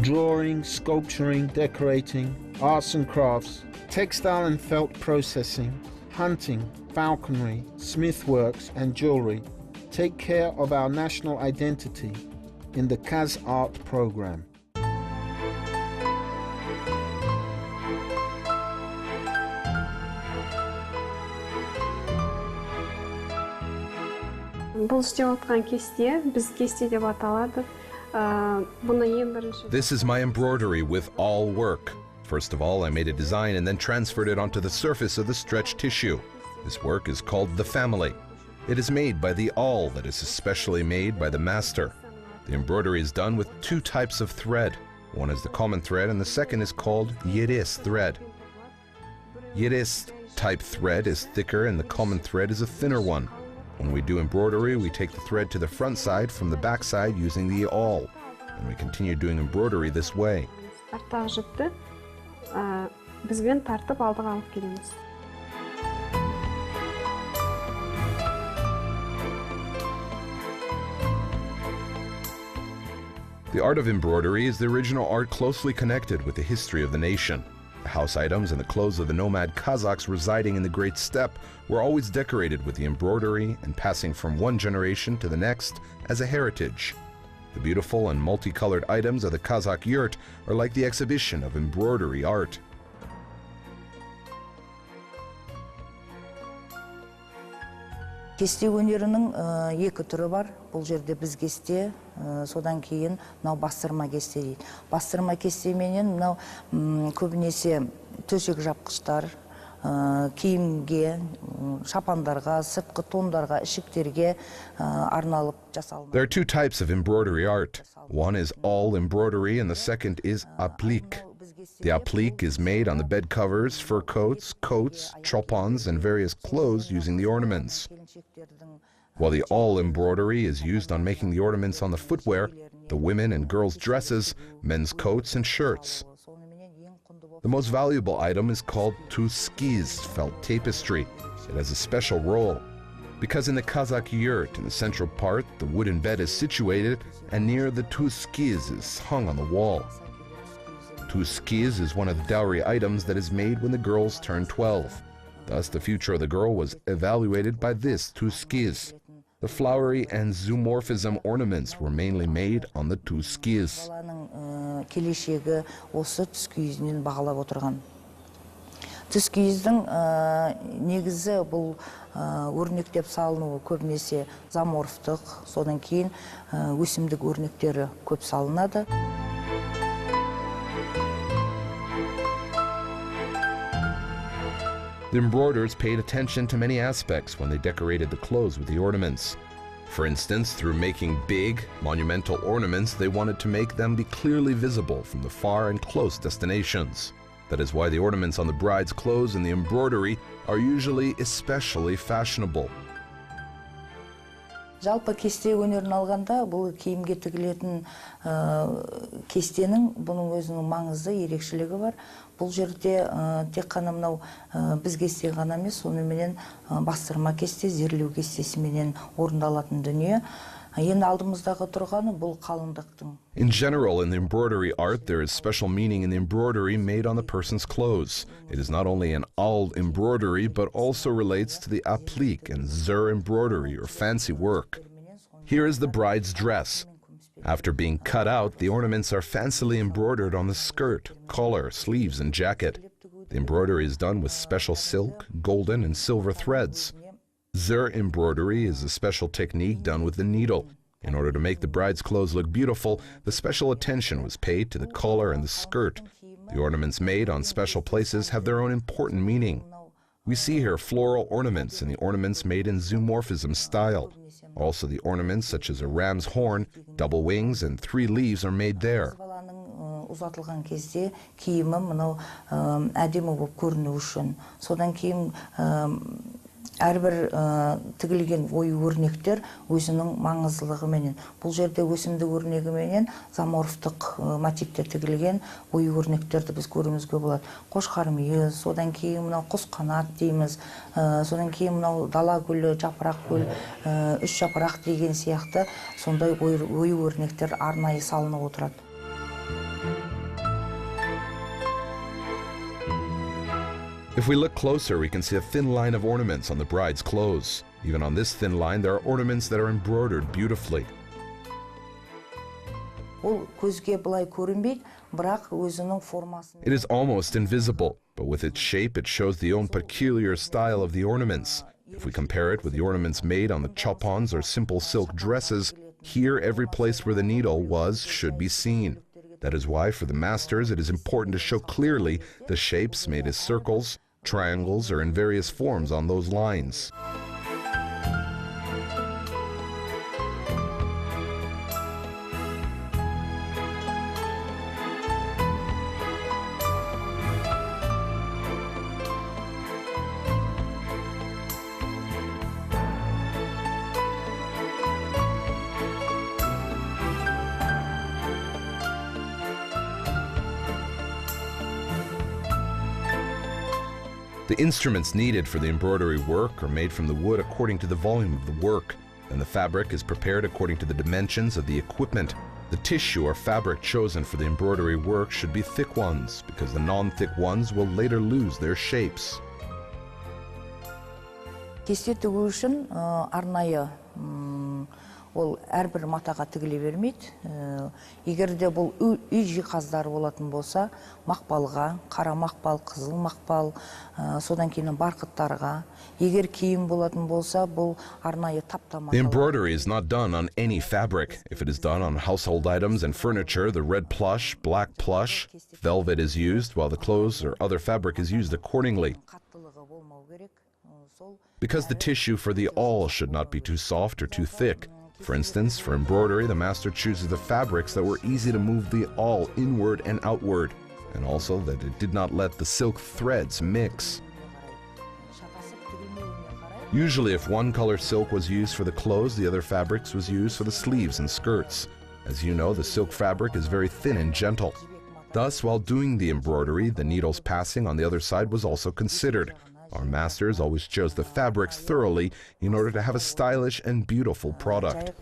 drawing, sculpturing, decorating, arts and crafts, textile and felt processing, hunting, falconry, smithworks and jewelry take care of our national identity in the KazArt program. This is my embroidery with awl work. First of all, I made a design and then transferred it onto the surface of the stretched tissue. This work is called the family. It is made by the awl that is especially made by the master. The embroidery is done with two types of thread. One is the common thread and the second is called yeris thread. Yeris type thread is thicker and the common thread is a thinner one. When we do embroidery, we take the thread to the front side from the back side using the awl, and we continue doing embroidery this way. The art of embroidery is the original art closely connected with the history of the nation. The house items and the clothes of the nomad Kazakhs residing in the Great Steppe were always decorated with the embroidery and passing from one generation to the next as a heritage. The beautiful and multicolored items of the Kazakh yurt are like the exhibition of embroidery art. Кесте өнерінің екі түрі бар. Бұл жерде біз кесте, содан кейін мынау бастырма кесте дейді. Бастырма кестеменен мынау көбінесе төсек жапқыштар, киімге, шапандарға, сыртқы тондарға, ішіктерге арналып жасалынады. There are two types of embroidery art. One is awl embroidery and the second is applique. The applique is made on the bed covers, fur coats, chopons, and various clothes using the ornaments. While the awl embroidery is used on making the ornaments on the footwear, the women and girls' dresses, men's coats and shirts. The most valuable item is called tuskiz, felt tapestry. It has a special role, because in the Kazakh yurt, in the central part, the wooden bed is situated, and near the tuskiz is hung on the wall. Tuskiz is one of the dowry items that is made when the girls turn 12. Thus, the future of the girl was evaluated by this tuskiz. The flowery and zoomorphism ornaments were mainly made on the tuskiz. Келешегі осы түскүйізінен бағалап отырған. Түскүйіздің негізі бұл өрнектеп салынуы көбінесе заморфтық, содан кейін өсімдік өрнектері көп салынады. The embroiders paid attention to many aspects when they decorated the clothes with the ornaments. For instance, through making big, monumental ornaments, they wanted to make them be clearly visible from the far and close destinations. That is why the ornaments on the bride's clothes and the embroidery are usually especially fashionable. Жалпы кесте өнерін алғанда, бұл киімге тігілетін кестенің бұның өзінің маңызды ерекшелігі бар. Бұл жерде тек қана мынау біз кесте ғана емес, соныменен бастырма кесте, зерлеу кестесіменен орындалатын дүние. Енді алдымыздағы тұрғаны бұл қалыңдықтың. In general, in the embroidery art, there is special meaning in the embroidery made on the person's clothes. It is not only an awl embroidery, but also relates to the applique and zur embroidery or fancy work. Here is the bride's dress. After being cut out, the ornaments are fancily embroidered on the skirt, collar, sleeves, and jacket. The embroidery is done with special silk, golden, and silver threads. Zur embroidery is a special technique done with the needle. In order to make the bride's clothes look beautiful, the special attention was paid to the collar and the skirt. The ornaments made on special places have their own important meaning. We see here floral ornaments and the ornaments made in zoomorphism style. Also, the ornaments such as a ram's horn, double wings, and 3 leaves are made there. Uzatılған кезде киімі мынау әдемі болып көріну үшін. Содан кейін әрбір тігілген ою өрнектер өзінің маңыздылығыменен. Бұл жерде өсімдік өрнегіменен заморфтық мотивте тігілген ою өрнектерді біз көруімізге болады. Қошқар мүйіз, содан кейін мынау құс қанат дейміз, содан кейін мынау дала гүлі, жапырақ гүл, 3 жапырақ деген сияқты сондай ою өрнектер арнайы салынып отырады. If we look closer, we can see a thin line of ornaments on the bride's clothes. Even on this thin line, there are ornaments that are embroidered beautifully. It is almost invisible, but with its shape, it shows the own peculiar style of the ornaments. If we compare it with the ornaments made on the chopons or simple silk dresses, here every place where the needle was should be seen. That is why, for the masters, it is important to show clearly the shapes made as circles, triangles, or in various forms on those lines. The instruments needed for the embroidery work are made from the wood according to the volume of the work, and the fabric is prepared according to the dimensions of the equipment. The tissue or fabric chosen for the embroidery work should be thick ones, because the non-thick ones will later lose their shapes. Ол әрбір матаға тігіле бермейді. Егер де бұл үй жиһаздары болатын болса, мақпалға, қара мақпал, қызыл мақпал, содан кейін барқыттарға, егер киім болатын болса, бұл арнайы таптама. The embroidery is not done on any fabric. If it is done on household items and furniture, the red plush, black plush, velvet is used, while the clothes or other fabric is used accordingly. Because the tissue for the awl should not be too soft or too thick. For instance, for embroidery, the master chooses the fabrics that were easy to move the awl inward and outward, and also that it did not let the silk threads mix. Usually, if one color silk was used for the clothes, the other fabrics was used for the sleeves and skirts. As you know, the silk fabric is very thin and gentle. Thus, while doing the embroidery, the needles passing on the other side was also considered. Our masters always chose the fabrics thoroughly in order to have a stylish and beautiful product.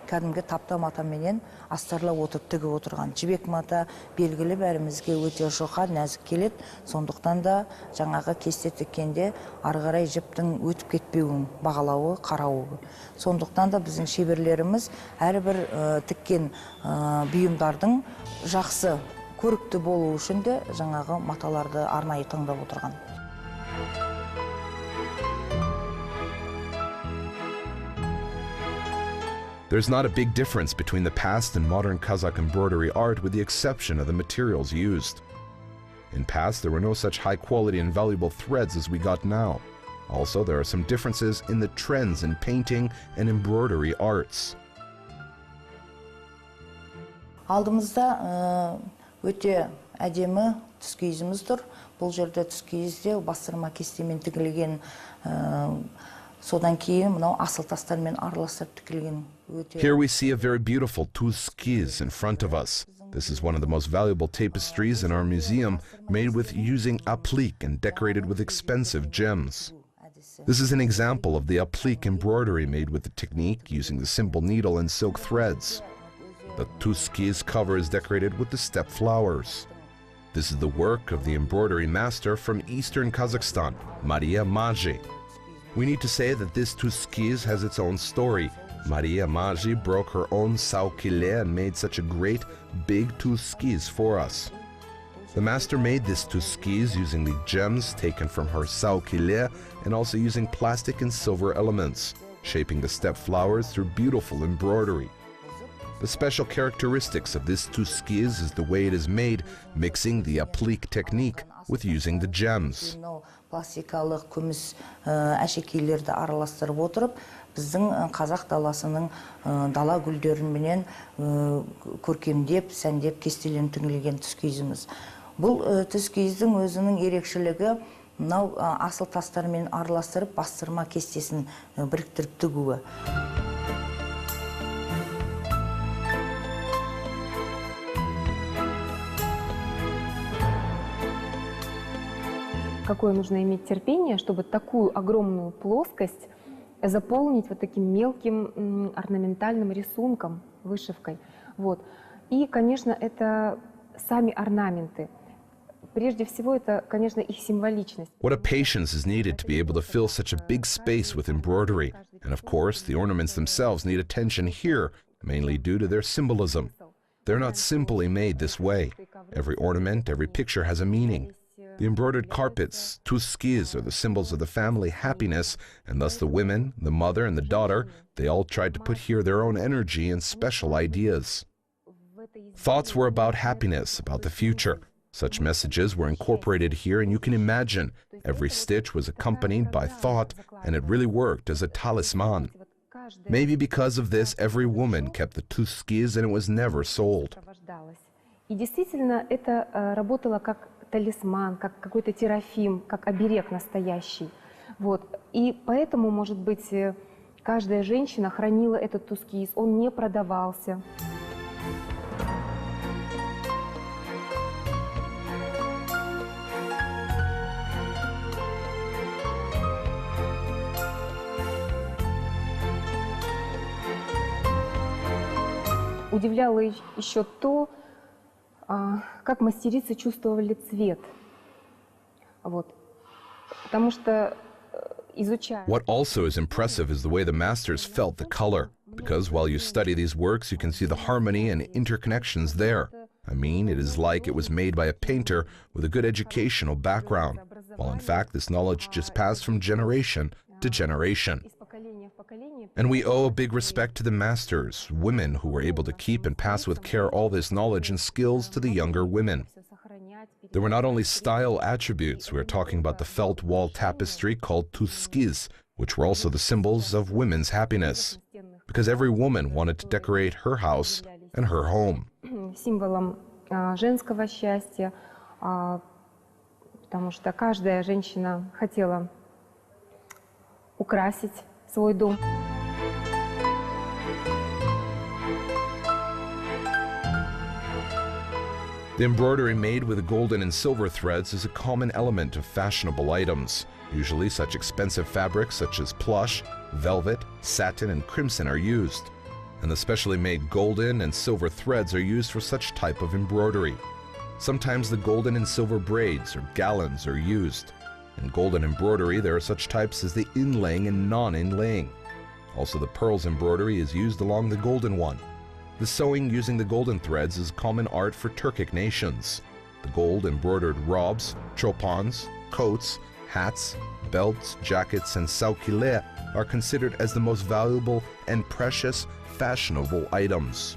Кәдімгі тапта матаменен астарлап отырып тігіп отырған. Жібек мата белгілі бәрімізге өте жұқа, нәзік келеді. Сондықтан да жаңағы кесте тіккенде ары қарай жіптің өтіп кетпеуін бағалауы, қарауы. Сондықтан да біздің шеберлеріміз әрбір тіккен бұйымдардың жақсы көрікті болу үшін де жаңағы маталарды арнайы таңдап отырған. There's not a big difference between the past and modern Kazakh embroidery art with the exception of the materials used. In past, there were no such high quality and valuable threads as we got now. Also, there are some differences in the trends in painting and embroidery arts. Алдымызда өте әдемі түскиізіміз тұр. Бұл жерде түскиізде бастырма кестемен тігілген, содан кейін мынау асыл тастармен араластырып тігілген. Here we see a very beautiful tuskiz in front of us. This is one of the most valuable tapestries in our museum, made with using aplik and decorated with expensive gems. This is an example of the aplik embroidery made with the technique using the simple needle and silk threads. The tuskiz cover is decorated with the steppe flowers. This is the work of the embroidery master from eastern Kazakhstan, Maria Maji. We need to say that this tuskiz has its own story. Maria Maji broke her own saukile and made such a great, big tuskiz for us. The master made this tuskiz using the gems taken from her saukile and also using plastic and silver elements, shaping the steppe flowers through beautiful embroidery. The special characteristics of this tuskiz is the way it is made, mixing the aplik technique with using the gems. Пластикалық күміс әшекейлерді араластырып отырып, біздің қазақ даласының дала гүлдеріменен көркемдеп, сәндеп, кестелен тігілген түскиізіміз. Бұл түскиіздің өзінің ерекшелігі мынау асыл тастармен араластырып, бастырма кестесін біріктіріп тігуі. Какое нужно иметь терпение, чтобы такую огромную плоскость заполнить вот таким мелким орнаментальным рисунком, вышивкой. Вот. И, конечно, это сами орнаменты. Прежде всего, это, конечно, их символичность. What a patience is needed to be able to fill such a big space with embroidery. And of course, the ornaments themselves need attention here, mainly due to their symbolism. They're not simply made this way. Every ornament, every picture has a meaning. The embroidered carpets, tuskis, are the symbols of the family happiness, and thus the women, the mother, and the daughter, they all tried to put here their own energy and special ideas. Thoughts were about happiness, about the future. Such messages were incorporated here, and you can imagine every stitch was accompanied by thought, and it really worked as a talisman. Maybe because of this, every woman kept the tuskis and it was never sold. И действительно, это работало как талисман, как какой-то терафим, как оберег настоящий. Вот. И поэтому, может быть, каждая женщина хранила этот тускис, он не продавался. Удивляло еще то, как мастерицы чувствовали цвет. Вот. Потому что, изучая... What also is impressive is the way the masters felt the color, because while you study these works, you can see the harmony and interconnections there. I mean, it is like it was made by a painter with a good educational background, while in fact this knowledge just passed from generation to generation. And we owe a big respect to the masters, women who were able to keep and pass with care all this knowledge and skills to the younger women. There were not only style attributes, we are talking about the felt wall tapestry called tuskis, which were also the symbols of women's happiness, because every woman wanted to decorate her house and her home. Символом женского счастья, потому что каждая женщина хотела украсить свой дом. The embroidery made with golden and silver threads is a common element of fashionable items. Usually such expensive fabrics such as plush, velvet, satin, and crimson are used. And the specially made golden and silver threads are used for such type of embroidery. Sometimes the golden and silver braids or gallons are used. In golden embroidery, there are such types as the inlaying and non-inlaying. Also, the pearls embroidery is used along the golden one. The sewing using the golden threads is common art for Turkic nations. The gold embroidered robes, chopans, coats, hats, belts, jackets, and saukile are considered as the most valuable and precious fashionable items.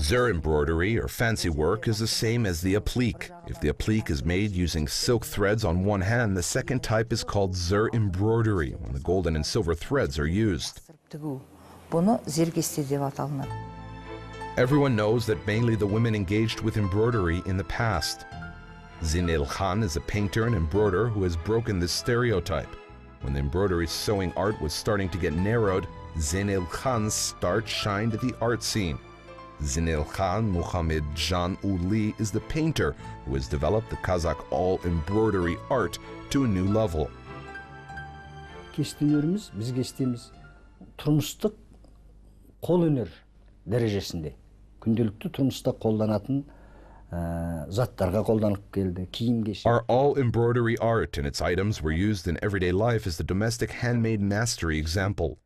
Zur embroidery, or fancy work, is the same as the applique. If the applique is made using silk threads on one hand, the second type is called zur embroidery, when the golden and silver threads are used. Everyone knows that mainly the women engaged with embroidery in the past. Zinel Khan is a painter and embroiderer who has broken this stereotype. When the embroidery sewing art was starting to get narrowed, Zinel Khan's start shined at the art scene. Zinel Khan Muhammad Jan Uli is the painter who has developed the Kazakh all embroidery art to a new level. Kestilerimiz, biz kestiğimiz turmuştuk kol önер derecesinde. Gündelikte turmuşta kullanatın zatlarga kullanıp geldi. Kiyim geçti. Our all embroidery art and its items were used in everyday life as the domestic handmade mastery example.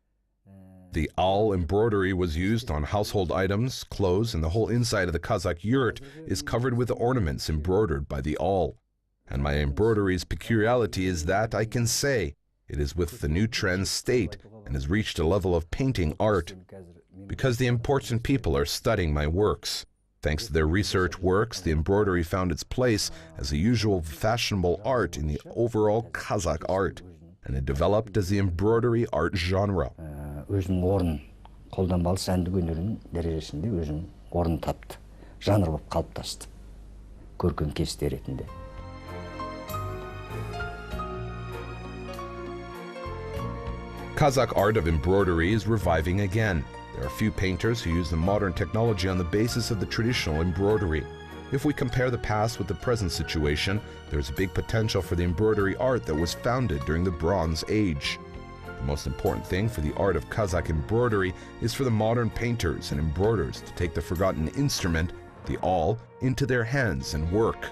The all embroidery was used on household items, clothes, and the whole inside of the Kazakh yurt is covered with ornaments embroidered by the all. And my embroidery's peculiarity is that I can say it is with the new trend state and has reached a level of painting art, because the important people are studying my works. Thanks to their research works, the embroidery found its place as a usual fashionable art in the overall Kazakh art, and it developed as the embroidery art genre. Өзінің орнын қолданбалы сәндік өнерінің дәрежесінде өзінің орнын тапты. Жанр болып қалыптасты. Көркем кесте ретінде. Kazakh art of embroidery is reviving again. There are few painters who use the modern technology on the basis of the traditional embroidery. If we compare the past with the present situation, there is a big potential for the embroidery art that was founded during the Bronze Age. The most important thing for the art of Kazakh embroidery is for the modern painters and embroiders to take the forgotten instrument, the awl, into their hands and work.